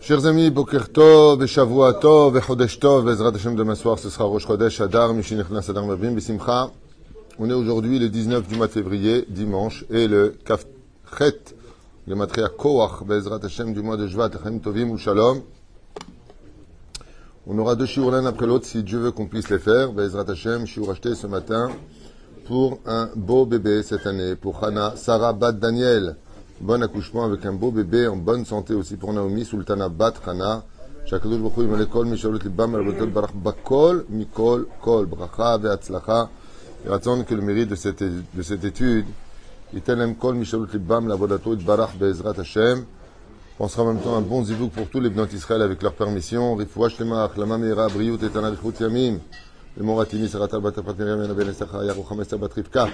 Chers amis, Boker Tov, Shavua Tov, Chodesh Tov, Bezrat Hashem demain soir, ce sera Rosh Chodesh, Adar, Mishin Echnas, Adar Mabim, Bisimcha. On est aujourd'hui le 19 du mois de février, dimanche, et le Kafchet, le Matria Koach, Bezrat Hashem du mois de Jvat, Echem Tovim ou Shalom. On aura deux shiur l'un après l'autre, si Dieu veut qu'on puisse les faire. Bezrat Hashem, shiur acheté ce matin pour un beau bébé cette année, pour Hana, Sarah Bat Daniel. Bon accouchement avec un beau bébé en bonne santé aussi pour Naomi, Sultana Bat Hana. Shakadosh Baruch Hu yimale kol mishalut libam alabotot barach bakol mikol kol bracha ve'atzlacha. Et ratzon que le mérite de cette étude, itenem kol mishalut libam alabotot barach be'ezrat Hashem. On sera en même temps un bon zivouk pour tous les bnot Israël avec leur permission. Rifouach lema achlama meira briut et anarichut yamim. Le Moratimi Saratal Bataprat Miriam Ben Esacha Yarucham Esther Bat Rivka.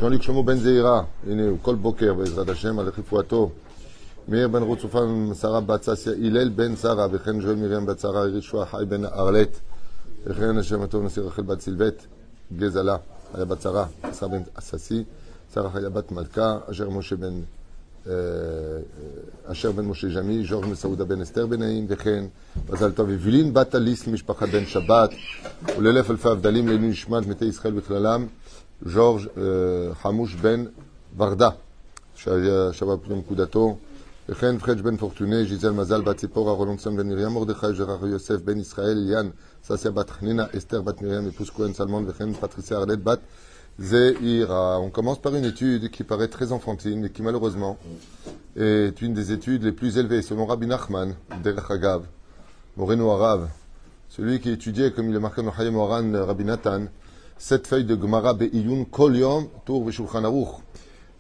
Jean-Luc Shlomo Ben Zeira, Iné, Kol Boker, Bezrat Hashem, Al Rifuato. Meir Ben Rotsufan, Sarah Bat Sassia, Hillel Ben Sarah, Vechen Joël Miriam Bat Sarah, Irishua Hay Ben Arlet, Vechen Hashem Atov Nasir Rachel Bat Silvet, Gezala, Haya Bat Sarah, Sarah Ben Assassi, Sarah Haya Bat Malka, Asher Moshe Ben Asher Ben Moshe Jami, Georges Messaouda Ben Esther Ben Naïm, Vechen, Bazal Tov, Evulin Bat Alice, Mishpacha Ben Shabbat, וללף אלפי הבדלים לעילוי נשמת מתי ישראל בכללם, ז'ורג' חמוש בן ורדה, שהיה שווה פתאום נקודתו, וכן פחג' בן פורטוני, ז'יזל מזל בת ציפורה, רולונסון בן מרים מרדכי, ז'רח יוסף בן ישראל, ליאן, ססיה בת חנינה, אסתר בת מרים, épouse כהן סלמון, וכן פטריסיה ארלט בת זעירה. On commence par une étude qui paraît très enfantine, mais qui malheureusement est une des études les plus élevées, selon Rabbi Nachman, Derech Agav, Moreno Arav, celui qui étudiait, comme il est marqué dans Hayem Moran, Rabbi Nathan, 7 feuilles de Gemara Be'iyun Kol Yom Tour V'Shulchan Aruch.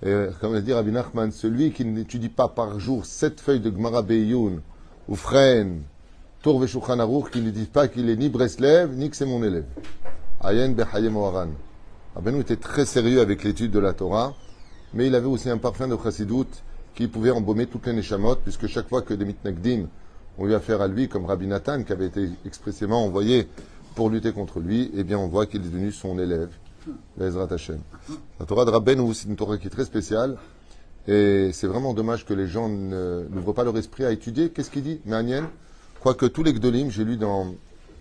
Et comme l'a dit Rabbi Nachman, celui qui n'étudie pas par jour 7 feuilles de Gemara Be'iyun ou Fren Tour V'Shulchan Aruch, qui ne dit pas qu'il est ni Breslev, ni que c'est mon élève. Ayen Be'Hayem Moran. Rabbeinu était très sérieux avec l'étude de la Torah, mais il avait aussi un parfum de Chassidut qui pouvait embaumer toutes les Neshamot, puisque chaque fois que des mitnagdim on lui a affaire à lui, comme Rabbi Nathan, qui avait été expressément envoyé pour lutter contre lui, eh bien on voit qu'il est devenu son élève, Bezrat Hashem. La Torah de Rabbeinu, c'est une Torah qui est très spéciale, et c'est vraiment dommage que les gens n'ouvrent pas leur esprit à étudier. Qu'est-ce qu'il dit, Me'anien? Quoique tous les Gdolim, j'ai lu dans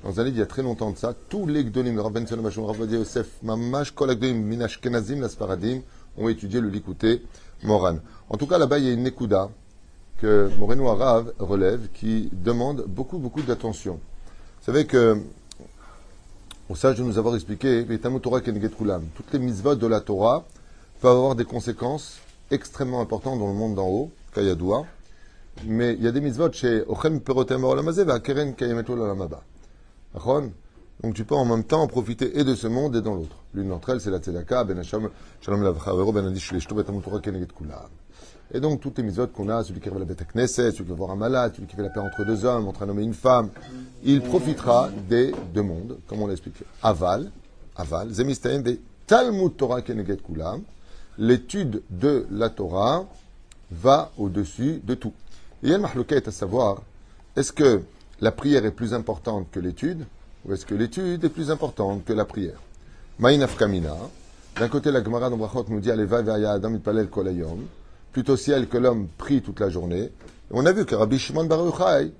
un livre il y a très longtemps de ça, tous les Gdolim, Rabben Tzon Bashon, Rabbi Yosef, Mamash, Kol Gdolim, Minashkenazim, Lasparadim, ont étudié le Likouté Moran. En tout cas, là-bas, il y a une Nekuda que Moreno Arav relève, qui demande beaucoup d'attention. Vous savez que, au sage de nous avoir expliqué, toutes les mitzvot de la Torah peuvent avoir des conséquences extrêmement importantes dans le monde d'en haut, Kayadoua, mais il y a des mitzvot chez Ochem Perotem Olamazé, va Keren Kayemeto Olamaba. Donc tu peux en même temps en profiter et de ce monde et dans l'autre. L'une d'entre elles, c'est la Tzedaka, Ben Hashem, Shalom Lavchavero, Ben Adish, Leshto Bet Amutora Keneget Kulam. Et donc, toutes les mitzvot qu'on a, celui qui va la bête Knesset, celui qui va voir un malade, celui qui fait la paix entre deux hommes, entre un homme et une femme, il profitera des deux mondes, comme on l'a expliqué. Aval, Zemistaim, des Talmud Torah Keneget Kulam, l'étude de la Torah va au-dessus de tout. Et il y a une mahlouquette à savoir, est-ce que la prière est plus importante que l'étude, ou est-ce que l'étude est plus importante que la prière? Ma'inaf Kamina, d'un côté, la Gemara dans Brachot nous dit, Aleva ve'aya Adam itpalel kol hayom, plutôt ciel que l'homme prie toute la journée. Et on a vu que Rabbi Shimon Bar Yochai,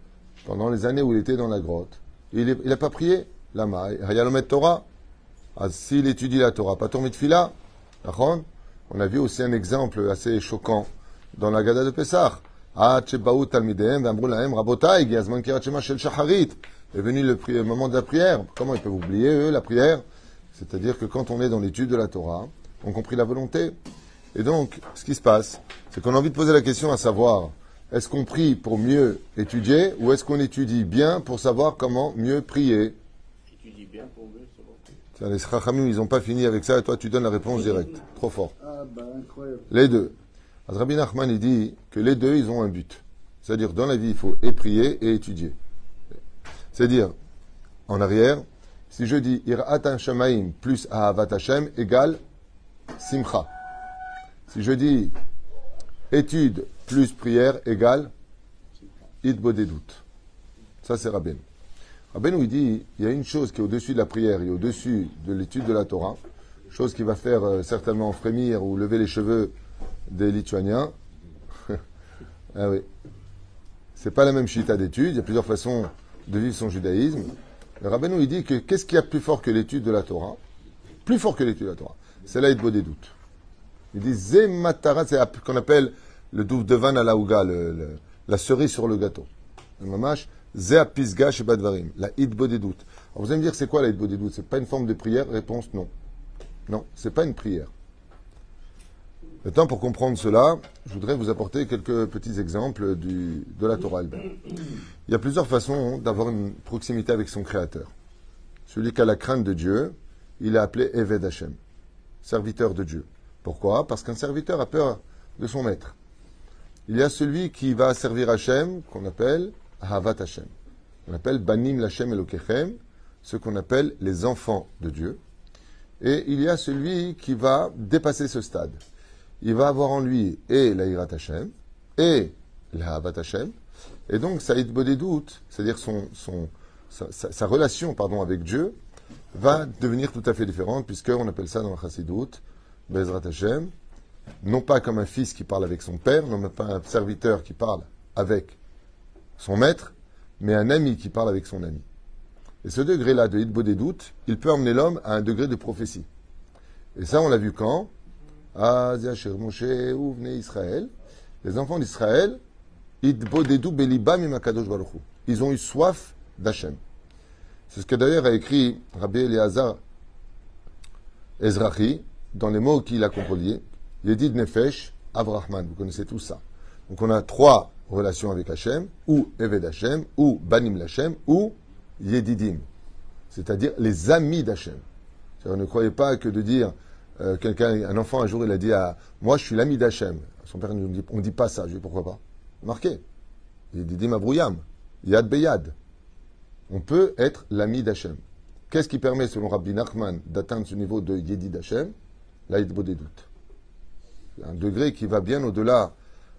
pendant les années où il était dans la grotte, il n'a pas prié. Lama, Hayalomet Torah. S'il étudie la Torah, pas tourné de fila. On a vu aussi un exemple assez choquant dans la Gada de Pessah. Est venu le moment de la prière. Comment ils peuvent oublier, eux, la prière? C'est-à-dire que quand on est dans l'étude de la Torah, on compris la volonté. Et donc, ce qui se passe, c'est qu'on a envie de poser la question à savoir, est-ce qu'on prie pour mieux étudier ou est-ce qu'on étudie bien pour savoir comment mieux prier? Étudie bien pour mieux savoir prier. Tiens, les Chachamim, ils n'ont pas fini avec ça et toi, tu donnes la réponse directe. Trop fort. Ah, bah, incroyable. Les deux. Rabbi Nachman, il dit que les deux, ils ont un but. C'est-à-dire, dans la vie, il faut et prier et étudier. C'est-à-dire, en arrière, si je dis Ir'at Shamaim plus Ahavat Hashem égale Simcha. Si je dis étude plus prière égale Idbodedut. Ça, c'est Rabbeinu. Rabbeinu, il dit, il y a une chose qui est au-dessus de la prière et au-dessus de l'étude de la Torah, chose qui va faire certainement frémir ou lever les cheveux des Lituaniens. Ah oui. c'est pas la même chita d'étude, il y a plusieurs façons de vivre son judaïsme. Le Rabbeinu, il dit que qu'est-ce qu'il y a plus fort que l'étude de la Torah? Plus fort que l'étude de la Torah. C'est la hitbo des doutes. Il dit Zematara, c'est ce qu'on appelle le douf de van à la ouga, la cerise sur le gâteau. Le mamash, Zé pisga chez Badvarim, la hitbo des doutes. Alors vous allez me dire, c'est quoi la hitbo des doutes? C'est pas une forme de prière? Réponse non. Non, c'est pas une prière. Maintenant, pour comprendre cela, je voudrais vous apporter quelques petits exemples de la Torah elle-même. Il y a plusieurs façons d'avoir une proximité avec son Créateur. Celui qui a la crainte de Dieu, il est appelé Eved Hashem, serviteur de Dieu. Pourquoi? Parce qu'un serviteur a peur de son maître. Il y a celui qui va servir Hashem, qu'on appelle Ahavat Hashem. On appelle Banim Lashem Elokechem, ce qu'on appelle les enfants de Dieu. Et il y a celui qui va dépasser ce stade. Il va avoir en lui et la Hirat Hashem et la Havat Hashem. Et donc, sa hitbo des doutes, c'est-à-dire sa relation avec Dieu, va devenir tout à fait différente, puisqu'on appelle ça dans la Chassidut, Bezrat Hashem, non pas comme un fils qui parle avec son père, non pas un serviteur qui parle avec son maître, mais un ami qui parle avec son ami. Et ce degré-là de hitbo des doutes, il peut emmener l'homme à un degré de prophétie. Et ça, on l'a vu quand? Aziachir Moshe ou Vnei Israël, les enfants d'Israël, Idbodedou Belibam Imakadosh Baruch Hu. Ils ont eu soif d'Hachem. C'est ce que d'ailleurs a écrit Rabbi Eliezer Ezrahi dans les mots qu'il a composés. Yedid Nefesh Avrahman. Vous connaissez tout ça. Donc on a trois relations avec Hachem, ou Eved Hachem, ou Banim Lachem, ou Yedidim. C'est-à-dire les amis d'Hachem. Ne croyez pas que de dire un enfant un jour il a dit à moi je suis l'ami d'Hachem. Son père nous dit on ne dit pas ça. Je dis pourquoi pas? Marqué. Yedidim Abrouyam. Yad Beyad. On peut être l'ami d'Hachem. Qu'est-ce qui permet, selon Rabbi Nachman, d'atteindre ce niveau de Yedid Hachem? La hitbo des doutes. Un degré qui va bien au-delà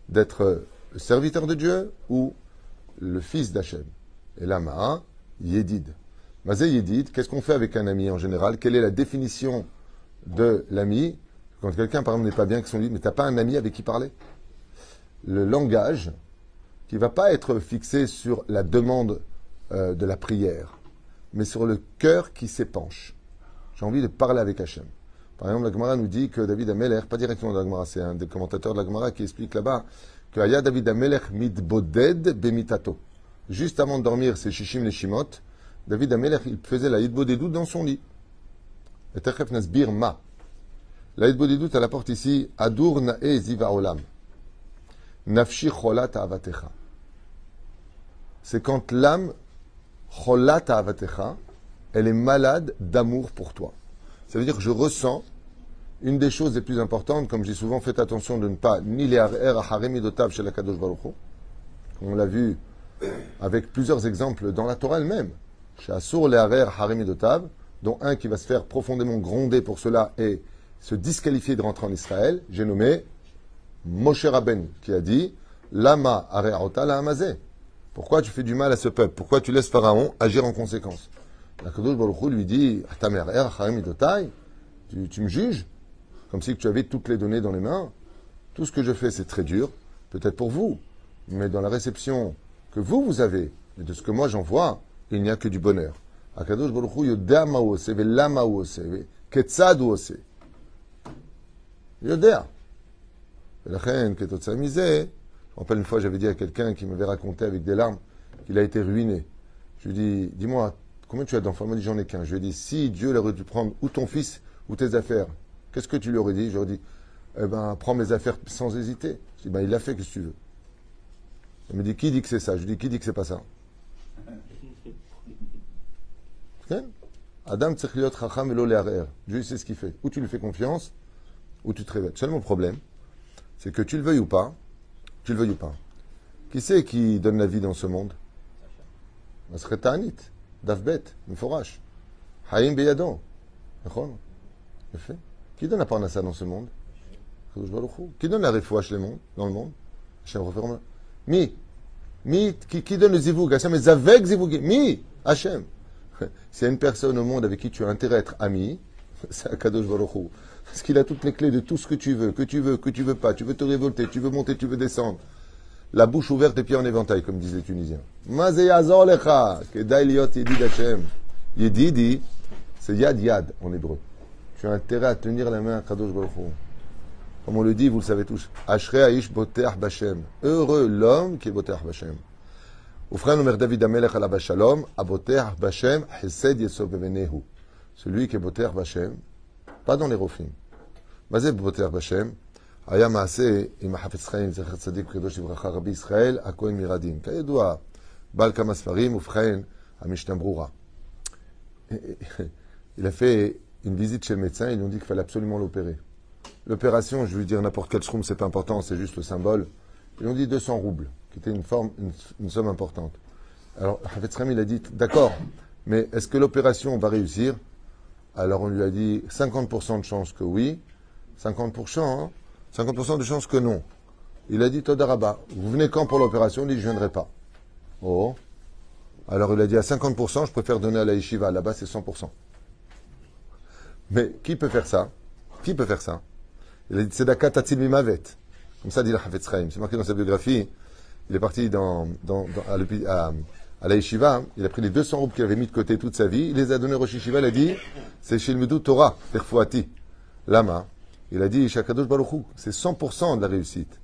d'être le serviteur de Dieu ou le fils d'Hachem. Et là, Ma'a, Yedid. Mazé Yedid, qu'est-ce qu'on fait avec un ami en général? Quelle est la définition de l'ami? Quand quelqu'un, par exemple, n'est pas bien avec son livre, mais tu n'as pas un ami avec qui parler? Le langage qui ne va pas être fixé sur la demande de la prière, mais sur le cœur qui s'épanche. J'ai envie de parler avec Hachem. Par exemple, la Gemara nous dit que David Amelech, pas directement de la Gemara, c'est un des commentateurs de la Gemara qui explique là-bas que Aya David Amelech mitboded bemitato. Juste avant de dormir, c'est Shishim les Shimot, David Amelech, il faisait la hitbo des doutes dans son lit. Et Techef Nasbir Ma. La hitbo des doutes, elle apporte ici Adur Na'e Ziva Olam. Nafshi Cholat Avatecha. C'est quand l'âme Cholat Avatecha, elle est malade d'amour pour toi. Ça veut dire que je ressens une des choses les plus importantes, comme j'ai souvent fait attention de ne pas ni les haremidotav chez la Kadosh Baruch Hu. On l'a vu avec plusieurs exemples dans la Torah elle-même. Chez Assur les haremidotav, dont un qui va se faire profondément gronder pour cela et se disqualifier de rentrer en Israël, j'ai nommé Moshe Rabbeinu, qui a dit Lama are'ota la hamazeh. Pourquoi tu fais du mal à ce peuple? Pourquoi tu laisses Pharaon agir en conséquence? La Kadosh Baruch Hu lui dit ta mère tu me juges comme si tu avais toutes les données dans les mains. Tout ce que je fais, c'est très dur, peut-être pour vous, mais dans la réception que vous avez, et de ce que moi j'en vois, il n'y a que du bonheur. Akadosh Baruch Hu yoda ma hu oseh velama hu oseh ketzad hu oseh. Yoda. Velachem ketotza mizeh. Je me rappelle une fois, j'avais dit à quelqu'un qui m'avait raconté avec des larmes qu'il a été ruiné. Je lui ai dit, dis-moi, combien tu as d'enfants? Il m'a dit, j'en ai qu'un. Je lui ai dit, si Dieu aurait dû prendre ou ton fils ou tes affaires, qu'est-ce que tu lui aurais dit? Je lui ai dit, eh ben, prends mes affaires sans hésiter. Je lui ai dit, ben, il l'a fait, qu'est-ce que tu veux? Il me dit, qui dit que c'est ça? Je lui ai dit, qui dit que c'est pas ça? Adam tzrich liot chacham velo le'arer. Dieu sait ce qu'il fait. Ou tu lui fais confiance, ou tu te révèles. Seulement le problème, c'est que tu le veuilles ou pas, qui c'est qui donne la vie dans ce monde? Masret Ta'anit, Davbet, Meforash, Haïm Beyadon. Qui donne la parnassa dans ce monde? Qui donne la refouach dans le monde? Hachem. Qui donne le zivoug? Hachem est avec zivoug. Hachem. S'il y a une personne au monde avec qui tu as intérêt à être ami, c'est Akadosh Baruch Hu. Parce qu'il a toutes les clés de tout ce que tu veux pas, tu veux te révolter, tu veux monter, tu veux descendre. la bouche ouverte et pieds en éventail, comme disent les Tunisiens. Maze yazor lecha, kedai liot yedid Hashem. Yedidi, c'est yad yad en hébreu. Tu as intérêt à tenir la main à Kadosh Baruch Hu. Comme on le dit, vous le savez tous. Ashrei aish boteach b'Hashem. Heureux l'homme qui est boteach b'Hashem. Ufran omer David Amelech alav shalom, aboteach b'Hashem, chesed yesov bevenehu. Celui qui est boteach b'Hashem, pas dans les rofim. Mazé boteach b'Hashem, היה מעשה עם החפץ חיים, זכר צדיק וקדוש לברכה, רבי ישראל, הכהן מרדים. כידוע, בעל כמה ספרים, ובכן, המשנה ברורה. Il a fait une visite chez le médecin, ils lui ont dit qu'il fallait absolument l'opérer. L'opération, je vais dire n'importe quel shroom, c'est pas important, c'est juste le symbole. Ils lui ont dit 200 roubles, qui était une somme importante. Alors, Hafetz Chaim, il a dit, d'accord, mais est-ce que l'opération va réussir? Alors, on lui a dit 50% de chance que oui, 50%, hein, 50% de chance que non. Il a dit, Todaraba, vous venez quand pour l'opération? Il dit, je viendrai pas. Oh. Alors, il a dit, à 50%, je préfère donner à la yeshiva. Là-bas, c'est 100%. Mais qui peut faire ça? Qui peut faire ça? Il a dit, Tzedaka tatzil mimavet. Comme ça dit le Hafetz Chaim. C'est marqué dans sa biographie. Il est parti à la yeshiva. Il a pris les 200 roubles qu'il avait mis de côté toute sa vie. Il les a donnés au Rosh Yeshiva. Il a dit, c'est chez le Medou Torah, Terfouati. Lama. Il a dit, Shakadosh Baruch Hu, c'est 100% de la réussite.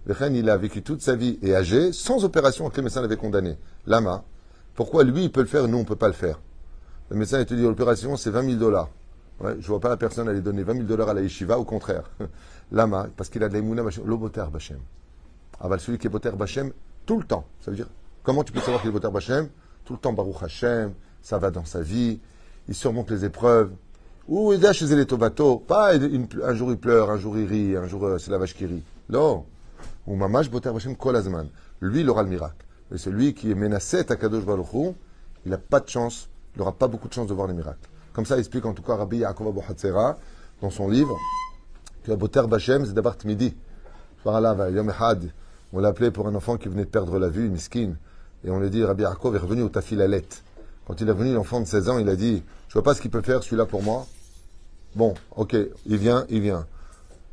Vechen, il a vécu toute sa vie et âgé, sans opération que le médecin l'avait condamné. Lama. Pourquoi lui, il peut le faire, nous, on ne peut pas le faire? Le médecin, il te dit, l'opération, c'est $20,000. Ouais, je ne vois pas la personne aller donner $20,000 à la yeshiva, au contraire. Lama, parce qu'il a de l'aïmouna bachem, le boter bachem. Aval, celui qui est boter bachem, tout le temps. Ça veut dire, comment tu peux savoir qu'il est boter bachem? Tout le temps, Baruch Hashem, ça va dans sa vie, il surmonte les épreuves. Ou il a chez les tobato, pas un jour il pleure, un jour il rit, un jour c'est la vache qui rit. Non. Ou mamash boter bachem kol azman. Lui, il aura le miracle. Et celui qui est menacé à Kadosh Baruch Hu, il n'a pas de chance, il n'aura pas beaucoup de chance de voir les miracles. Comme ça, il explique en tout cas Rabbi Yaakov Abu Hatzera dans son livre que boter bachem, c'est d'abord tmidi. Yom Ehad, on l'a appelé pour un enfant qui venait de perdre la vue, miskin. Et on lui dit, Rabbi Yaakov est revenu au tafilalet. Quand il est revenu, l'enfant de 16 ans, il a dit, je vois pas ce qu'il peut faire, celui-là pour moi. Bon, ok, il vient.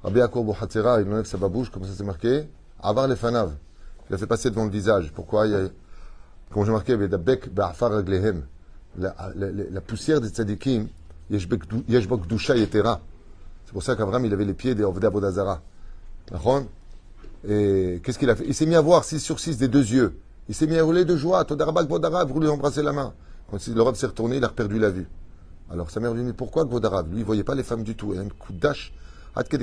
Rabbi Yaakov Abu Hatzera, il enlève sa babouche, comme ça c'est marqué, Avar lefanav. Il a fait passer devant le visage. Pourquoi? Comme j'ai marqué, la poussière des tzadikim, yeshbok dusha yetera. C'est pour ça qu'Abraham, il avait les pieds des Ovdei Abodazara. Et qu'est-ce qu'il a fait? Il s'est mis à voir 6 sur 6 des 2 yeux. Il s'est mis à rouler de joie. Todarabak Vodarav, vous lui embrasser la main. Quand le Rav s'est retourné, il a perdu la vue. Alors sa mère lui dit, mais pourquoi Vodarav? Lui, il ne voyait pas les femmes du tout. Il a un coup d'âge. Rabbi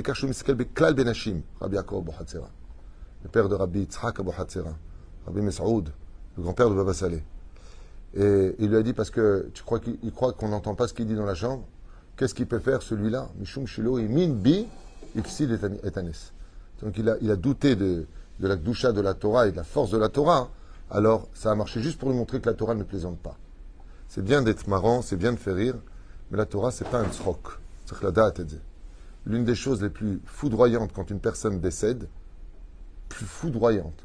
Yaakov Abu Hatzera. Le père de Rabbi Yitzhak Abu Hatzera. Rabbi Mesaoud, le grand-père de Baba Saleh. Et il lui a dit, parce que il croit qu'on n'entend pas ce qu'il dit dans la chambre. Qu'est-ce qu'il peut faire, celui-là? Mishum Shilo, min bi, iksid etanes. Donc il a douté de la Gdusha de la Torah et de la force de la Torah. Alors ça a marché juste pour lui montrer que la Torah ne plaisante pas. C'est bien d'être marrant, c'est bien de faire rire, mais la Torah, c'est pas un tzrok. L'une des choses les plus foudroyantes quand une personne décède, plus foudroyante,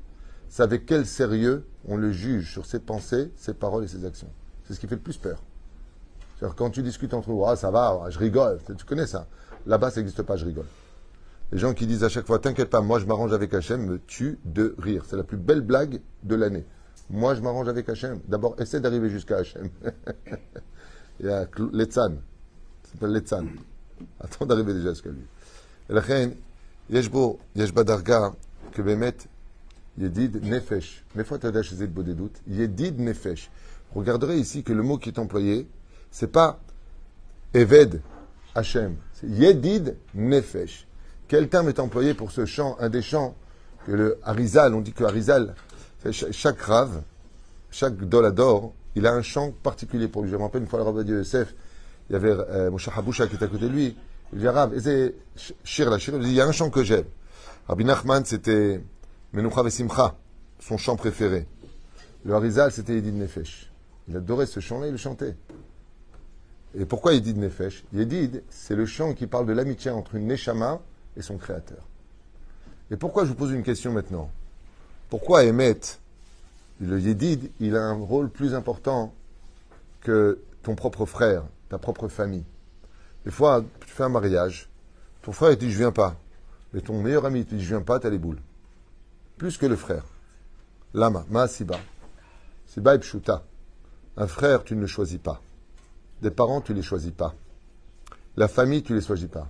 c'est avec quel sérieux on le juge sur ses pensées, ses paroles et ses actions. C'est ce qui fait le plus peur. C'est-à-dire, quand tu discutes entre vous, ah ça va, je rigole, tu connais ça. Là-bas, ça n'existe pas, je rigole. Les gens qui disent à chaque fois, t'inquiète pas, moi je m'arrange avec Hachem, me tuent de rire. C'est la plus belle blague de l'année. Moi je m'arrange avec Hachem. D'abord, essaie d'arriver jusqu'à Hachem. Il y a Letzan. Ça s'appelle Letzan. Attends d'arriver déjà jusqu'à lui. Et la reine, Yeshbo, Yeshba Darga, que Bemet, Yedid Nefesh. Mais fois, tu as chez beau des doutes. Yedid Nefesh. Vous regarderez ici que le mot qui est employé, c'est pas Eved Hachem. C'est Yedid Nefesh. Quel terme est employé pour ce chant, un des chants que le Harizal, on dit que Harizal, chaque rave, chaque dolador, il a un chant particulier pour lui. Je me rappelle une fois le Rav Ovadia Yosef, il y avait Moshe Haboucha qui était à côté de lui. Il dit, Rav, il dit, il y a un chant que j'aime. Rabbi Nachman, c'était Menucha Vesimcha, son chant préféré. Le Harizal, c'était Yedid Nefesh. Il adorait ce chant-là, il le chantait. Et pourquoi Yedid Nefesh? Yedid, c'est le chant qui parle de l'amitié entre une Neshama et son créateur. Et pourquoi je vous pose une question maintenant? Pourquoi Emet, le Yedid, il a un rôle plus important que ton propre frère, ta propre famille? Des fois, tu fais un mariage, ton frère il te dit je viens pas, mais ton meilleur ami il te dit je viens pas, t'as les boules. Plus que le frère. Lama, ma siba. Siba et pshuta. Un frère, tu ne le choisis pas. Des parents, tu ne les choisis pas. La famille, tu ne les choisis pas.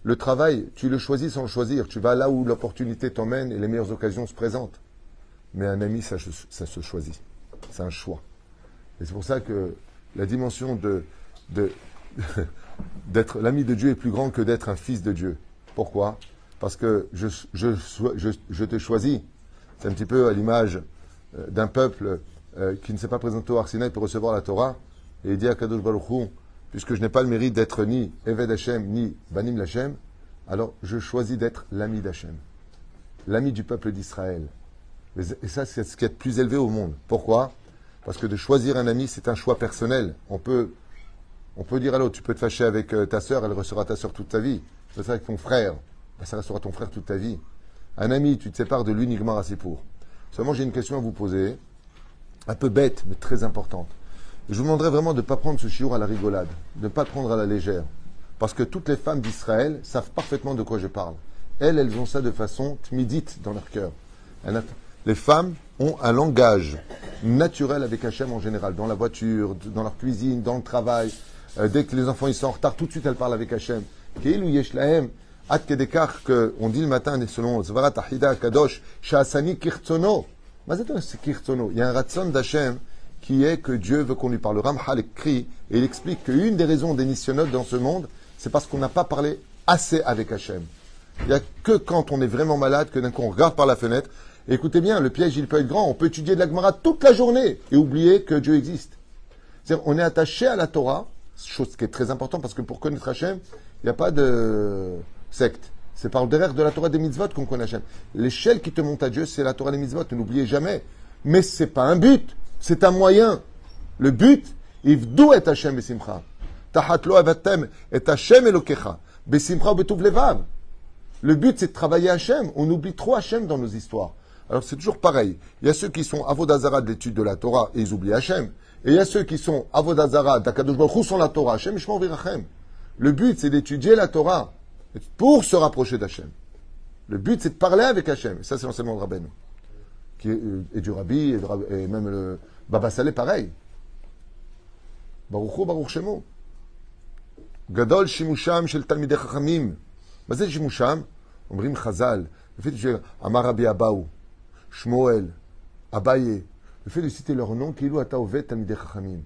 Le travail, tu le choisis sans le choisir. Tu vas là où l'opportunité t'emmène et les meilleures occasions se présentent. Mais un ami, ça se choisit. C'est un choix. Et c'est pour ça que la dimension d'être l'ami de Dieu est plus grande que d'être un fils de Dieu. Pourquoi? Parce que je te choisis. C'est un petit peu à l'image d'un peuple qui ne s'est pas présenté au Arsinaï pour recevoir la Torah. Et il dit à Kadosh Baruch Hu, puisque je n'ai pas le mérite d'être ni Eved Hashem, ni Banim Hashem, alors je choisis d'être l'ami d'Hashem. L'ami du peuple d'Israël. Et ça, c'est ce qui est le plus élevé au monde. Pourquoi? Parce que de choisir un ami, c'est un choix personnel. On peut dire à l'autre, tu peux te fâcher avec ta sœur, elle restera ta sœur toute ta vie. Tu peux te fâcher avec ton frère, ben, ça restera ton frère toute ta vie. Un ami, tu te sépares de lui uniquement à ses pour. Seulement, j'ai une question à vous poser, un peu bête, mais très importante. Je vous demanderais vraiment de ne pas prendre ce chiour à la rigolade, de ne pas le prendre à la légère. Parce que toutes les femmes d'Israël savent parfaitement de quoi je parle. Elles ont ça de façon tmidite dans leur cœur. Les femmes ont un langage naturel avec Hachem en général, dans la voiture, dans leur cuisine, dans le travail. Dès que les enfants ils sont en retard, tout de suite elles parlent avec Hachem. Ke'ilu yesh lahem, ad kedekar, qu'on dit le matin, selon Zvarat Ahida Kadosh, Sha'asani kirtzono. C'est kirtzono. Il y a un ratson d'Hachem qui est que Dieu veut qu'on lui parle. Le Ramchal écrit et il explique qu'une des raisons des nisyonotes dans ce monde, c'est parce qu'on n'a pas parlé assez avec Hachem. Il n'y a que quand on est vraiment malade, que d'un coup on regarde par la fenêtre. Et écoutez bien, le piège il peut être grand. On peut étudier de la Gemara toute la journée et oublier que Dieu existe. C'est-à-dire, on est attaché à la Torah, chose qui est très importante parce que pour connaître Hachem, il n'y a pas de secte. C'est par le derrière de la Torah des mitzvot qu'on connaît Hachem. L'échelle qui te monte à Dieu, c'est la Torah des mitzvot, ne l'oubliez jamais. Mais c'est pas un but, c'est un moyen. Le but, Ivdou et Hachem besimcha. Tahatlo avatem et Hachem elokecha. Besimcha betuv levav. Le but, c'est de travailler Hachem. On oublie trop Hachem dans nos histoires. Alors c'est toujours pareil. Il y a ceux qui sont avodazara de l'étude de la Torah et ils oublient Hachem. Et il y a ceux qui sont avodazara d'Akadosh Baruch Hu sont la Torah. Hachem Yishmor Virachem. Le but, c'est d'étudier la Torah pour se rapprocher d'Hachem. Le but, c'est de parler avec Hachem. Ça, c'est l'enseignement de Rabbeinu. Et du Rabbi, et même le Baba Saleh, pareil. Baruch Hu, Baruch Shemo. Gadol Shimusham Shel Talmidei Chachamim. מה זה שימושם? אומרים חז"ל, לפי אמר רבי אבאו, שמואל, אביי, le fait de citer leur nom, כאילו אתה עובד תלמידי חכמים.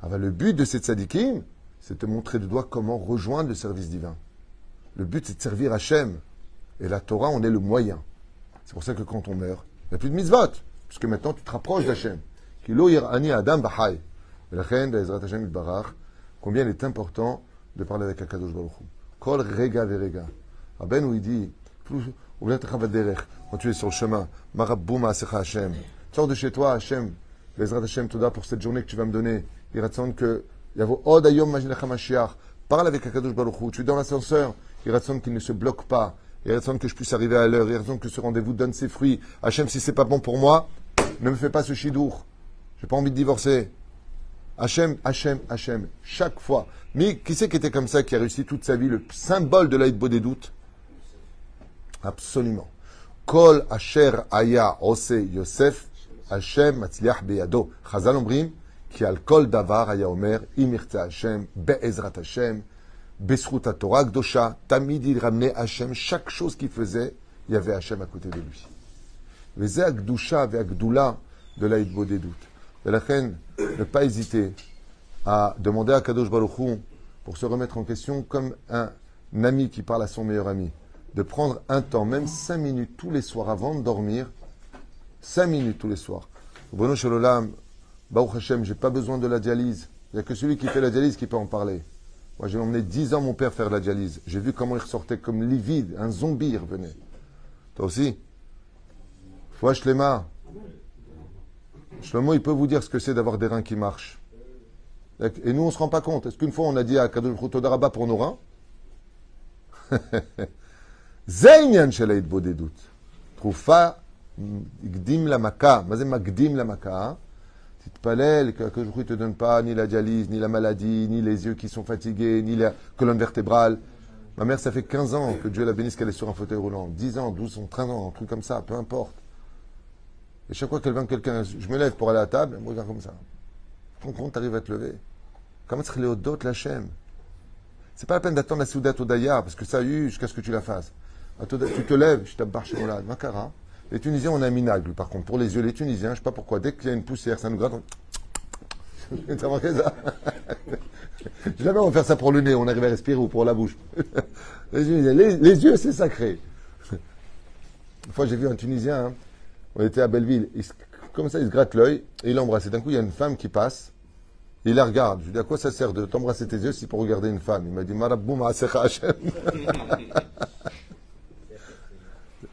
אבל le but de ces tzadikim, c'est de montrer de doigt comment rejoindre le service divin. Le but, c'est de servir Hachem. Et la Torah, on est le moyen. C'est pour ça que quand on meurt, il n'y a plus de mitzvot, puisque maintenant tu te rapproches d'Hachem. Kilo yir'ani adam b'chai. Et la reine d'Ezrat Hachem Yitbarach, combien il est important de parler avec Akadosh Baruch Hu. Kol rega verega. Rabbeinu où il dit, quand tu es sur le chemin, Marabou Ma'asecha Hashem. Sors de chez toi, Hashem, Bezrat Hashem, Toda pour cette journée que tu vas me donner. Il raconte que Yavo Od Ayom Majnecha Mashiach. Parle avec Akadosh Baruch Hu. Tu es dans l'ascenseur. Il raconte qu'il ne se bloque pas. Il raconte que je puisse arriver à l'heure. Il raconte que ce rendez-vous donne ses fruits. Hashem, si c'est pas bon pour moi, ne me fais pas ce chidour. J'ai pas envie de divorcer. Hachem, Hachem, Hachem, chaque fois. Mais qui c'est qui était comme ça, qui a réussi toute sa vie, le symbole de l'Aïd des doutes? Absolument. Kol Asher Aya Ose Yosef, Hachem Matzliach Beyado. Chazal Ombrim, qui al Kol Davar Aya Omer, Imirta Hachem, Be'ezrat Hachem, Besrut HaTorah Gdosha, Tamid il ramenait Hachem, chaque chose qu'il faisait, il y avait Hachem à côté de lui. Veze Agdusha ve Agdula de l'Aïd des doutes. De la reine, ne pas hésiter à demander à Kadosh Baruch Hu pour se remettre en question comme un ami qui parle à son meilleur ami. De prendre un temps, même 5 minutes tous les soirs avant de dormir, 5 minutes tous les soirs. Bono Shalom, Baruch Hashem, j'ai pas besoin de la dialyse. Il n'y a que celui qui fait la dialyse qui peut en parler. Moi, j'ai emmené 10 ans mon père faire la dialyse. J'ai vu comment il ressortait comme livide, un zombie il revenait. Toi aussi? Foi Shlema. Shlomo, il peut vous dire ce que c'est d'avoir des reins qui marchent. Et nous, on ne se rend pas compte. Est-ce qu'une fois, on a dit à Kadosh Baruch Hu Toda Rabba pour nos reins? Zainyan shelaïd bodedut. Troufa gdim la maka. Mazem gdim la maka. Titpalel, que Kadosh Baruch Hu ne te donne pas ni la dialyse, ni la maladie, ni les yeux qui sont fatigués, ni la colonne vertébrale. Ma mère, ça fait 15 ans que Dieu la bénisse qu'elle est sur un fauteuil roulant. 10 ans, 12 ans, 13 ans, un truc comme ça, peu importe. Et chaque fois qu'elle vient quelqu'un, je me lève pour aller à la table, elle me regarde comme ça. Quand tu arrives à te lever, comment se les d'autres la chaîne? C'est pas la peine d'attendre la Soudat au Dayar, parce que ça a eu jusqu'à ce que tu la fasses. Tu te lèves, je t'abbarre chez Moulad, Makara. Les Tunisiens, on a un minable, par contre. Pour les yeux, les Tunisiens, je sais pas pourquoi, dès qu'il y a une poussière, ça nous gratte. T'as remarqué ça? Jamais on va faire ça pour le nez, on arrive à respirer ou pour la bouche. Les yeux, c'est sacré. Une fois, j'ai vu un Tunisien, hein, on était à Belleville, comme ça, il se gratte l'œil et il l'embrasse. Et d'un coup, il y a une femme qui passe, et il la regarde. Je lui dis, à quoi ça sert de t'embrasser tes yeux si pour regarder une femme? Il m'a dit, Marabou ma'asecha Hashem.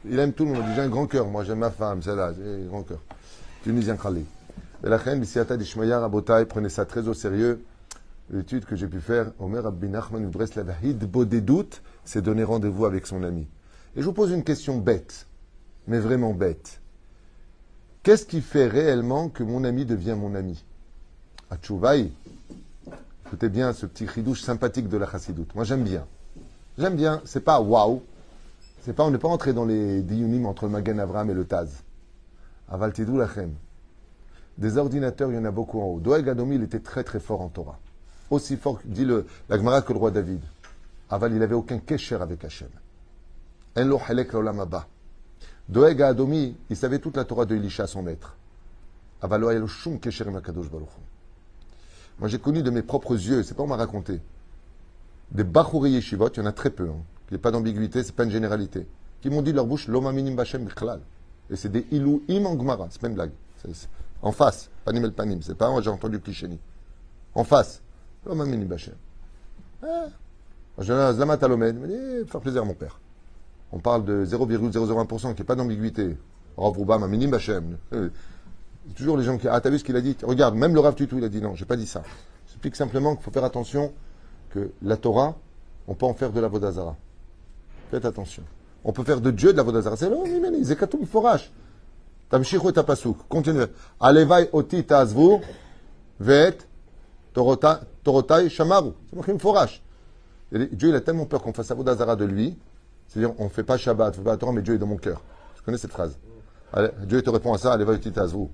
Il aime tout le monde. J'ai un grand cœur. Moi, j'aime ma femme, celle-là. J'ai un grand cœur. Tunisien Khali. Et la reine, Bissiata d'Ishmaïa Rabotai, prenez ça très au sérieux. L'étude que j'ai pu faire, Omer Abbi Nachman ou Breslav Hidbo des doutes, c'est donner rendez-vous avec son ami. Et je vous pose une question bête, mais vraiment bête. Qu'est-ce qui fait réellement que mon ami devient mon ami? Atchouvaï, écoutez bien ce petit chidouche sympathique de la chassidoute. Moi, j'aime bien. J'aime bien. C'est pas waouh. C'est pas, on n'est pas entré dans les diyunim entre le Magen Avram et le Taz. Aval tidou lachem. Des ordinateurs, il y en a beaucoup en haut. Doeg Adomi, il était très très fort en Torah. Aussi fort, dit la Gemara, que le roi David. Aval, il n'avait aucun kesher avec Hachem. En lo halek l'olam haba. Doeg Adomi, il savait toute la Torah de Elisha, son maître. Aval lo shum kesher im HaKadosh Baruch Hu. Moi, j'ai connu de mes propres yeux, c'est pas on m'a raconté. Des Bachouri Yeshivot, il y en a très peu. Il n'y a pas d'ambiguïté, c'est pas une généralité. Qui m'ont dit de leur bouche, Loma minim bachem bichlal. Et c'est des ilou im en Gemara, c'est pas une blague. C'est en face, panim el panim, c'est pas moi j'ai entendu cliché. En face, Loma minim bachem. Je Zlamat Alomed, il m'a dit, faire plaisir à mon père. On parle de 0,001% qui n'est pas d'ambiguïté. Rav Roubam, minim bachem. Toujours les gens qui. Ah, t'as vu ce qu'il a dit? Regarde, même le Rav Tutu, il a dit non, j'ai pas dit ça. J'explique simplement qu'il faut faire attention que la Torah, on peut en faire de la Vodazara. Faites attention. On peut faire de Dieu de la Vodazara. C'est non, mais Zekatum Forash. Tamshichu et Tapasouk. Continuez. Alevai oti ta'azvu, vet, torotai shamaru. C'est Mochim Forash. Dieu, il a tellement peur qu'on fasse la Vodazara de lui. C'est-à-dire, on ne fait pas Shabbat, on ne fait pas la Torah, mais Dieu est dans mon cœur. Je connais cette phrase. Allez, Dieu te répond à ça, Alevai oti ta'azvu.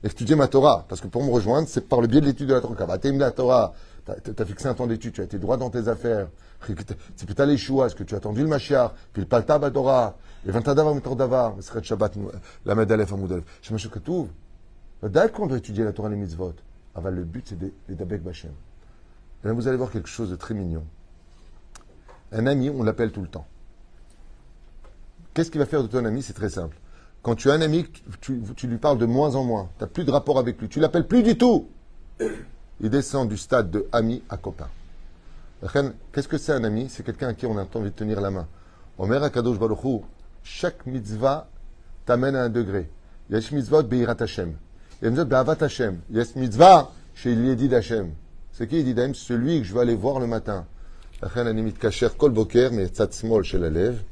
Étudier ma Torah, parce que pour me rejoindre, c'est par le biais de l'étude de la Torah. Tu aimes la Torah, tu as fixé un temps d'étude, tu as été droit dans tes affaires, c'est peut-être les choix, est-ce que tu as attendu le Mashiach, puis le Paltab à Torah, les 20 Davar, Mitor Davar, le Seret Shabbat, la Medalef, Amoudalef. Je me suis dit que tout, dès qu'on doit étudier la Torah, les mitzvot, le but c'est les Dabek Bachem. Et là, vous allez voir quelque chose de très mignon. Un ami, on l'appelle tout le temps. Qu'est-ce qu'il va faire de ton ami? C'est très simple. Quand tu as un ami, tu lui parles de moins en moins. Tu n'as plus de rapport avec lui. Tu ne l'appelles plus du tout. Il descend du stade de ami à copain. Qu'est-ce que c'est un ami? C'est quelqu'un à qui on a envie de tenir la main. Omer HaKadosh Baruch Hu, chaque mitzvah t'amène à un degré. Yesh mitzvot beirat Hashem. Yesh mitzvot be'avat Hashem. Yesh mitzvah chez Yedid Hashem. C'est qui Yedid Hashem? Celui que je vais aller voir le matin. Lachen animit kacher kol boker, mais tzat smol chez la lèvre.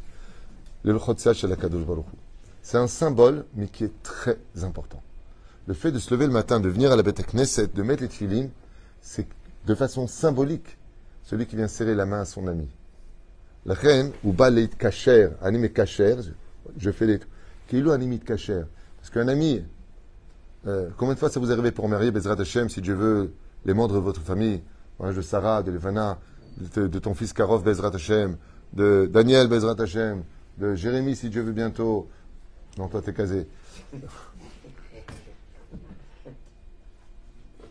Le l'chotzia chez la Kadosh Baruch Hu. C'est un symbole, mais qui est très important. Le fait de se lever le matin, de venir à la Beth Knesset, de mettre les tefilines, c'est de façon symbolique celui qui vient serrer la main à son ami. La reine, ou baleit kacher, animé kacher, je fais les. Kilo animé kacher. Parce qu'un ami, combien de fois ça vous est arrivé pour marier Bezrat Hashem, si Dieu veut, les membres de votre famille, de Sarah, de Levana, de ton fils Karov Bezrat Hashem, de Daniel Bezrat Hashem, de Jérémie, si Dieu veut bientôt. Non, toi, t'es casé.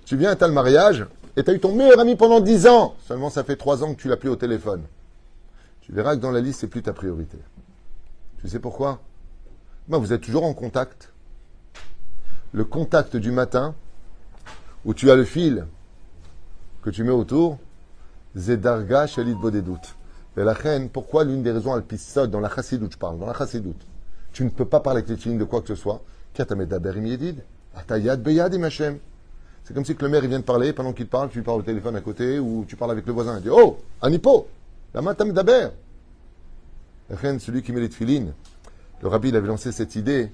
Tu viens, t'as le mariage, et t'as eu ton meilleur ami pendant 10 ans. Seulement, ça fait 3 ans que tu l'as plus au téléphone. Tu verras que dans la liste, c'est plus ta priorité. Tu sais pourquoi? Vous êtes toujours en contact. Le contact du matin, où tu as le fil que tu mets autour, Zedarga Shalit Bodedout. Et la reine, pourquoi l'une des raisons alpisod dans la chassidoute, je parle, dans la chassidoute, tu ne peux pas parler avec les filines de quoi que ce soit. C'est comme si que le maire il vient de parler, pendant qu'il parle, tu lui parles au téléphone à côté, ou tu parles avec le voisin. Il dit, oh, Anipo, la matam daber. Celui qui met les tefilines, le rabbi il avait lancé cette idée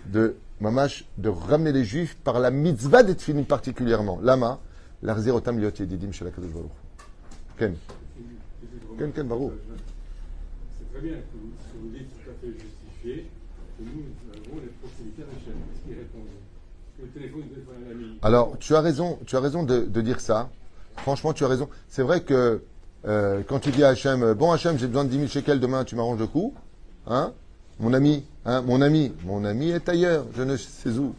de mamash, de ramener les juifs par la mitzvah des tefilines particulièrement. Lama, l'arzir otam liot yedidim shel HaKadosh Baruch Hu. Ken. Ken Baruch. C'est très bien, ce que vous dites, tout à fait justifié. que nous avons les proximités d'Hachem. Qu'est-ce qu'il répond? Le téléphone à un ami. Alors, tu as raison de dire ça. Franchement, tu as raison. C'est vrai que quand tu dis à Hachem, bon Hachem, j'ai besoin de 10 000 shekels demain, tu m'arranges le coup. Hein? Mon ami est ailleurs, je ne sais où.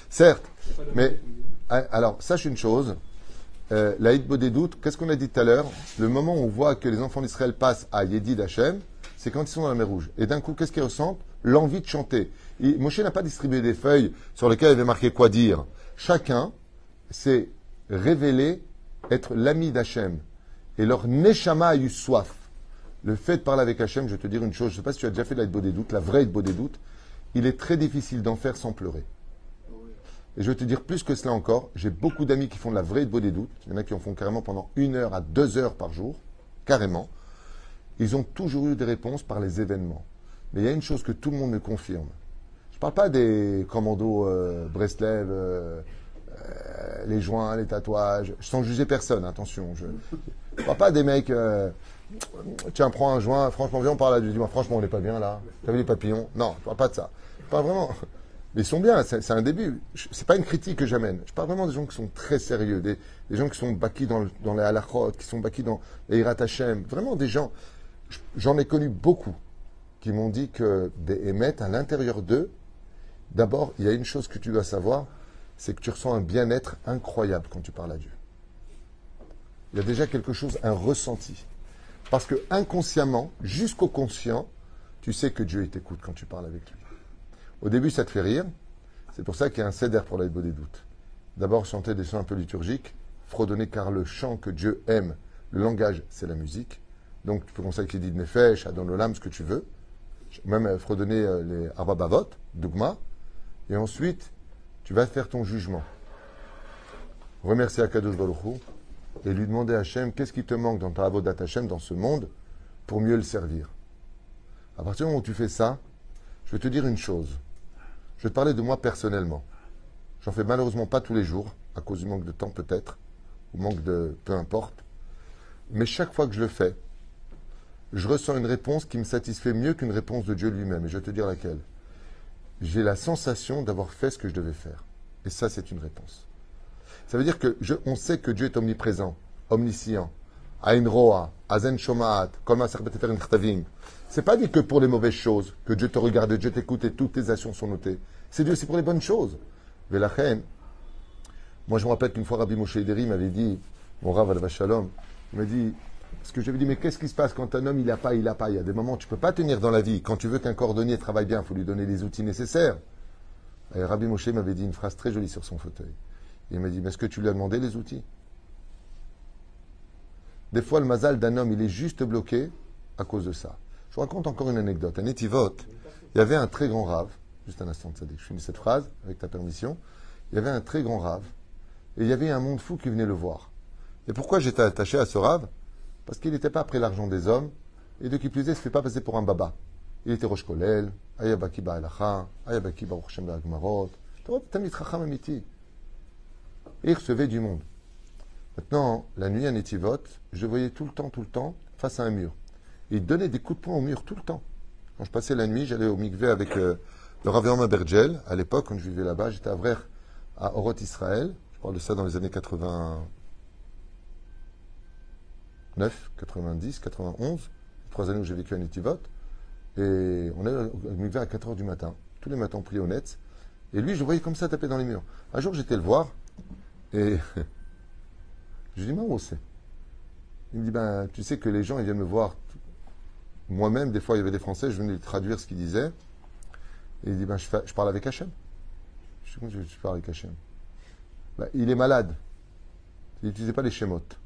Certes, mais alors, sache une chose. La Hitbo des doutes, qu'est-ce qu'on a dit tout à l'heure? Le moment où on voit que les enfants d'Israël passent à Yedid Hachem, c'est quand ils sont dans la mer Rouge. Et d'un coup, qu'est-ce qu'ils ressentent? L'envie de chanter. Moshe n'a pas distribué des feuilles sur lesquelles il avait marqué quoi dire. Chacun s'est révélé être l'ami d'Hachem. Et leur Neshama a eu soif. Le fait de parler avec Hachem, je vais te dire une chose, je ne sais pas si tu as déjà fait de la Hitbo des doutes, la vraie Hitbo des doutes, il est très difficile d'en faire sans pleurer. Et je vais te dire plus que cela encore, j'ai beaucoup d'amis qui font de la vraie Hitbo des doutes, il y en a qui en font carrément pendant 1 heure à 2 heures par jour, carrément. Ils ont toujours eu des réponses par les événements. Mais il y a une chose que tout le monde me confirme. Je ne parle pas des commandos Breslev, les joints, les tatouages, sans juger personne, attention. Je ne parle pas des mecs, tiens, prends un joint, franchement, viens, on parle là. Je dis, moi, franchement, on n'est pas bien là. T'as vu les papillons? Non, je ne parle pas de ça. Je parle vraiment. Mais ils sont bien, c'est un début. C'est pas une critique que j'amène. Je parle vraiment des gens qui sont très sérieux, des gens qui sont bâquis dans les halachot, qui sont bâquis dans les Hirat Hashem. Vraiment des gens. J'en ai connu beaucoup qui m'ont dit que des émettes à l'intérieur d'eux, d'abord, il y a une chose que tu dois savoir, c'est que tu ressens un bien-être incroyable quand tu parles à Dieu. Il y a déjà quelque chose, un ressenti. Parce que inconsciemment, jusqu'au conscient, tu sais que Dieu t'écoute quand tu parles avec lui. Au début, ça te fait rire. C'est pour ça qu'il y a un céder pour la Hitbo des doutes. D'abord, chanter des chants un peu liturgiques, fredonner car le chant que Dieu aime, le langage, c'est la musique. Donc, tu peux commencer avec les dits de Nefesh, Adon Olam, ce que tu veux. Même fredonner les Arba Bavot, Dougma. Et ensuite, tu vas faire ton jugement. Remercier Akadosh Baruch Hu et lui demander à Hachem, qu'est-ce qui te manque dans ta Avodat Hachem, dans ce monde, pour mieux le servir. À partir du moment où tu fais ça, je vais te dire une chose. Je vais te parler de moi personnellement. J'en fais malheureusement pas tous les jours, à cause du manque de temps peut-être, ou manque de... peu importe. Mais chaque fois que je le fais, je ressens une réponse qui me satisfait mieux qu'une réponse de Dieu lui-même. Et je vais te dire laquelle. J'ai la sensation d'avoir fait ce que je devais faire. Et ça, c'est une réponse. Ça veut dire que on sait que Dieu est omniprésent, omniscient. Ain Roa, Azen Shomaat, Kolma Serbet Efer Nchtavim. C'est pas dit que pour les mauvaises choses, que Dieu te regarde, Dieu t'écoute et toutes tes actions sont notées. C'est Dieu, c'est pour les bonnes choses. Velachen, moi je me rappelle qu'une fois Rabbi Moshe Ederi m'avait dit, mon Rav Alva Shalom, il m'a dit, parce que j'avais dit, mais qu'est-ce qui se passe quand un homme il a pas. Il y a des moments où tu peux pas tenir dans la vie. Quand tu veux qu'un cordonnier travaille bien, il faut lui donner les outils nécessaires. Et Rabbi Moshe m'avait dit une phrase très jolie sur son fauteuil. Il m'a dit, mais est-ce que tu lui as demandé les outils? Des fois, le mazal d'un homme, il est juste bloqué à cause de ça. Je vous raconte encore une anecdote. À Netivot, il y avait un très grand rave. Juste un instant, Tzadik, je finis cette phrase, avec ta permission. Il y avait un très grand rave. Et il y avait un monde fou qui venait le voir. Et pourquoi j'étais attaché à ce rave? Parce qu'il n'était pas après l'argent des hommes. Et de qui plus est, il ne se fait pas passer pour un baba. Il était Rosh Kolel, Ayabaki Ba'alacha, Ayabaki Baruch Shem Ba'agmarot. Tamit Chacham Amiti. Et il recevait du monde. Maintenant, la nuit à Netivot, je le voyais tout le temps, face à un mur. Et il donnait des coups de poing au mur tout le temps. Quand je passais la nuit, j'allais au mikvé avec le Rav Yom Bergel. À l'époque, quand je vivais là-bas, j'étais à Vrer, à Oroth Israël. Je parle de ça dans les années 89, 90, 91. 3 années où j'ai vécu à Netivot. Et on allait au mikvé à 4 heures du matin. Tous les matins, on priait au net. Et lui, je le voyais comme ça taper dans les murs. Un jour, j'étais le voir. Et je lui dis, mais où c'est? Il me dit, ben, tu sais que les gens, ils viennent me voir. Moi-même, des fois, il y avait des Français, je venais traduire ce qu'ils disaient. Et il dit, ben, je parle avec Hachem. Je dis, comment je parle avec Hachem? Ben, il est malade. Il n'utilisait pas les schémotes.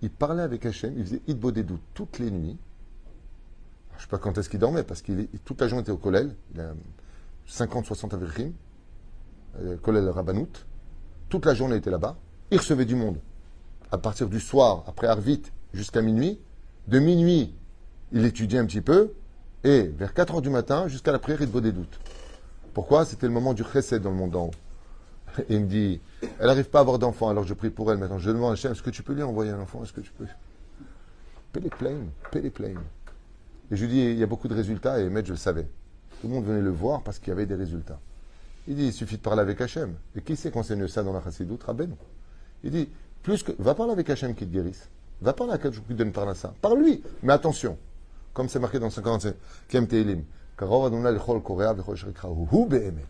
Il parlait avec Hachem, il faisait Hitbo des doutes toutes les nuits. Je ne sais pas quand est-ce qu'il dormait, parce qu'il toute la journée était au Kollel. Il a 50-60 avril, Kollel Rabbanout. Toute la journée, il était là-bas. Il recevait du monde. À partir du soir, après Arvit, jusqu'à minuit. De minuit, il étudiait un petit peu. Et vers 4 heures du matin, jusqu'à la prière, Hitbo des doutes. Pourquoi? C'était le moment du chesed dans le monde d'en haut. Et il me dit, elle n'arrive pas à avoir d'enfant, alors je prie pour elle. Maintenant, je demande à Hachem, est-ce que tu peux lui envoyer un enfant? Est-ce que tu peux? Paie les plaines. Et je lui dis, il y a beaucoup de résultats, et Ahmed, je le savais. Tout le monde venait le voir parce qu'il y avait des résultats. Il dit, il suffit de parler avec Hachem. Et qui c'est qu'on s'enseigne ça dans la Chassidoute? Rabbeinu. Il dit, va parler avec Hachem qui te guérisse. Va parler à quelqu'un qui te donne par ça. Par lui. Mais attention, comme c'est marqué dans 145, Kem Tehilim, Karov Adonai Lechol Korea Vechol Shrikrahu, Hu Be'emet.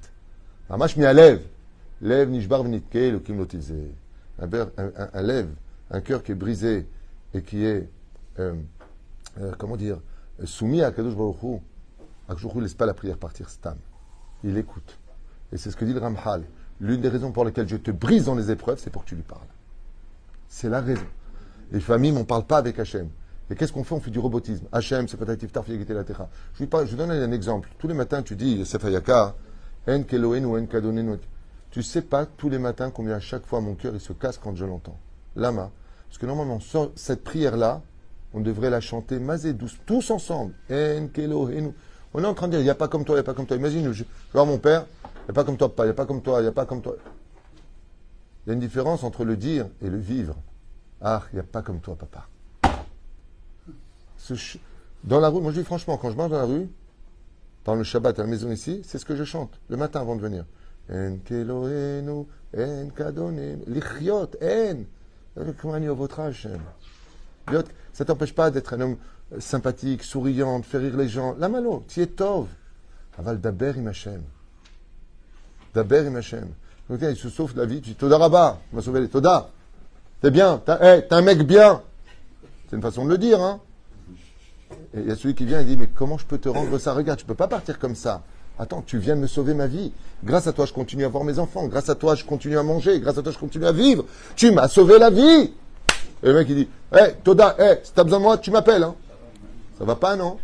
Mamash mi alev. Lev nishbar v'nitke elokim lo tizeh. Un lève, un cœur qui est brisé et qui est, soumis à Kadosh Baruch Hu. Kadosh Baruch Hu ne laisse pas la prière partir stam. Il écoute. Et c'est ce que dit le Ramchal. L'une des raisons pour lesquelles je te brise dans les épreuves, c'est pour que tu lui parles. C'est la raison. Les familles, on ne parle pas avec Hachem. Et qu'est-ce qu'on fait? On fait du robotisme. Hachem, c'est peut-être Tiftar, Fiagité, la Techa. Je vous donne un exemple. Tous les matins, tu dis, Yosef Hayaka, En Kelohen ou En Kadonen. Tu sais pas tous les matins combien à chaque fois mon cœur il se casse quand je l'entends. Lama. Parce que normalement, cette prière-là, on devrait la chanter mazé douce, tous ensemble. En Kelohen. On est en train de dire, il n'y a pas comme toi, il n'y a pas comme toi. Imagine, je vais voir mon père, il n'y a pas comme toi, papa, il n'y a pas comme toi, il n'y a pas comme toi. Il y a une différence entre le dire et le vivre. Ah, il n'y a pas comme toi, papa. Dans la rue, moi je dis franchement, quand je marche dans la rue, pendant le Shabbat à la maison ici, c'est ce que je chante, le matin avant de venir. En kelohenu, en kadonenu, lichiot, en. Comment on est au votre âge? Ça ne t'empêche pas d'être un homme sympathique, souriant, de faire rire les gens. La malo, tu es tov. Aval daber im Hashem. Daber im Hashem. Donc, il se sauve la vie, tu dis Toda Rabba, il m'a sauvé les Toda. T'es bien, t'es un mec bien. C'est une façon de le dire, hein. Et il y a celui qui vient et dit, mais comment je peux te rendre ça? Regarde, tu peux pas partir comme ça. Attends, tu viens de me sauver ma vie. Grâce à toi, je continue à voir mes enfants. Grâce à toi, je continue à manger. Grâce à toi, je continue à vivre. Tu m'as sauvé la vie. Et le mec, il dit, Toda, si t'as besoin de moi, tu m'appelles, hein. Ça va pas, non?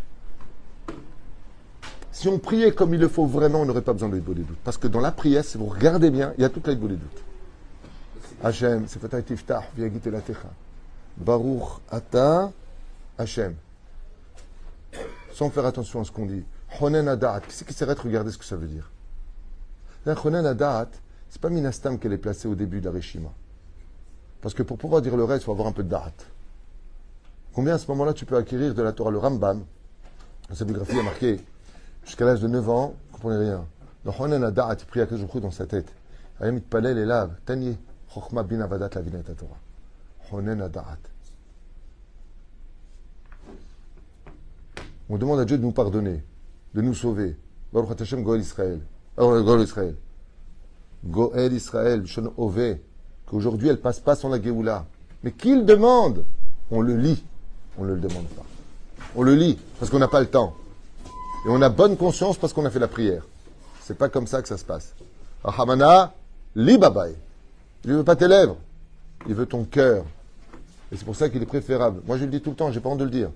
Si on priait comme il le faut vraiment, on n'aurait pas besoin de l'Eidbo des doutes. Parce que dans la prière, si vous regardez bien, il y a toute l'Eidbo des doutes. Hachem, c'est Fatah Tiftah, Viagit et la Techa. Baruch Ata Hachem. Sans faire attention à ce qu'on dit. Chonen Adat. Qui c'est qui s'arrête de regarder ce que ça veut dire? Chonen Adat, c'est pas Minastam qu'elle est placée au début de la Reshima. Parce que pour pouvoir dire le reste, il faut avoir un peu de Da'at. Combien à ce moment-là tu peux acquérir de la Torah? Le Rambam, dans sa biographie, il a marqué jusqu'à l'âge de 9 ans, vous ne comprenez rien. Dans Chonen Adat, il prie à Kadosh Baruch Hu dans sa tête. Ayamit Palel et Lav, Tanye, Chochma bin Avadat la Vinet Torah. Chonen Adat. On demande à Dieu de nous pardonner, de nous sauver. Baruch Hashem Goel Israël. Goel Israël. Goel Israël, Shon Ove, qu'aujourd'hui elle ne passe pas sans la Géoula. Mais qu'il demande? On le lit. On ne le demande pas. On le lit parce qu'on n'a pas le temps. Et on a bonne conscience parce qu'on a fait la prière. C'est pas comme ça que ça se passe. Ahamana, li babaï. Il ne veut pas tes lèvres. Il veut ton cœur. Et c'est pour ça qu'il est préférable. Moi je le dis tout le temps, j'ai pas honte de le dire.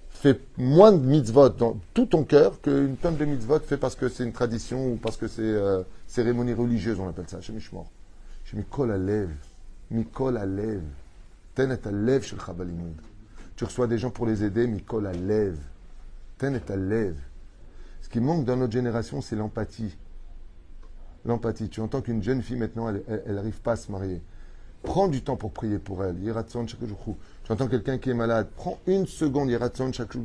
Fais moins de mitzvot dans tout ton cœur qu'une tonne de mitzvot fait parce que c'est une tradition ou parce que c'est cérémonie religieuse, on appelle ça. Chez Mishmor. Chez Mikol Alev. Mikol Alev. Tenet Alev shel Chabalimoud. Tu reçois des gens pour les aider, Mikol Alev. Tenet Alev. Ce qui manque dans notre génération, c'est l'empathie. L'empathie. Tu entends qu'une jeune fille maintenant, elle n'arrive pas à se marier. Prends du temps pour prier pour elle. Yiratson chaque jour. Tu entends quelqu'un qui est malade. Prends une seconde. Yiratson chaque jour.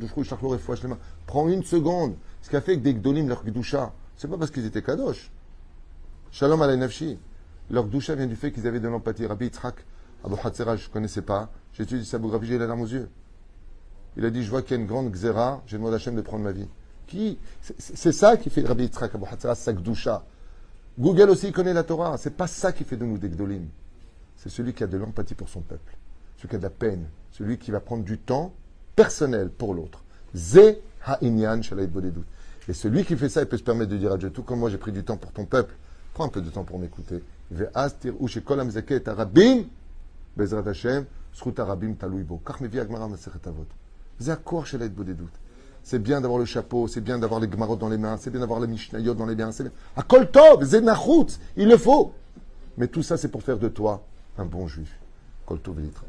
Prends une seconde. Ce qui a fait que des Gdolim, leur Gdusha, c'est pas parce qu'ils étaient Kadosh. Shalom alay nafshi. Leur Gdusha vient du fait qu'ils avaient de l'empathie. Rabbi Yitzhak, Abu Hatzera, je ne connaissais pas. J'ai étudié sa biographie, j'ai la larme aux yeux. Il a dit, je vois qu'il y a une grande Xéra, j'ai demandé à Hachem de prendre ma vie. Qui? C'est ça qui fait Rabbi Yitzhak, Abu Hatzera, sa Gdusha. Google aussi connaît la Torah. C'est pas ça qui fait de nous des Gdolim. C'est celui qui a de l'empathie pour son peuple. Celui qui a de la peine. Celui qui va prendre du temps personnel pour l'autre. Ze ha'inyan shalayt bodedut. Et celui qui fait ça, il peut se permettre de dire à Dieu, tout comme moi j'ai pris du temps pour ton peuple, prends un peu de temps pour m'écouter. Ve'az tir'u shekol hamzeket harabim bezrat Hashem zchut harabim talui bo. Kach mevi hagmara masechet avot. Ze hakor shalayt bodedut. C'est bien d'avoir le chapeau, c'est bien d'avoir les gmarot dans les mains, c'est bien d'avoir les mishnayot dans les mains, c'est bien. Akol tov, ze nachutz, il le faut. Mais tout ça, c'est pour faire de toi un bon juif. Kol tov v'litra.